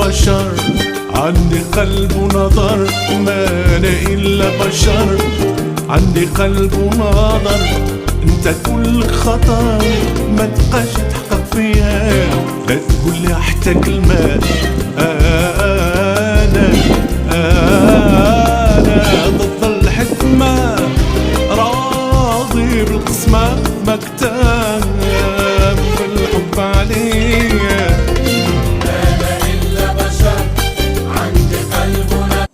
بشر، عندي قلب ونظر، ما أنا إلا بشر. عندي قلب ونظر، انت كلك خطر، ما تبقاش تحقق فيها، لا تقول لي حتى كلمة. أنا ضد الحكمة، راضي بالقسمة، مكتاب في الحب عليا. أنا إلا بشر، عندي قلبنا.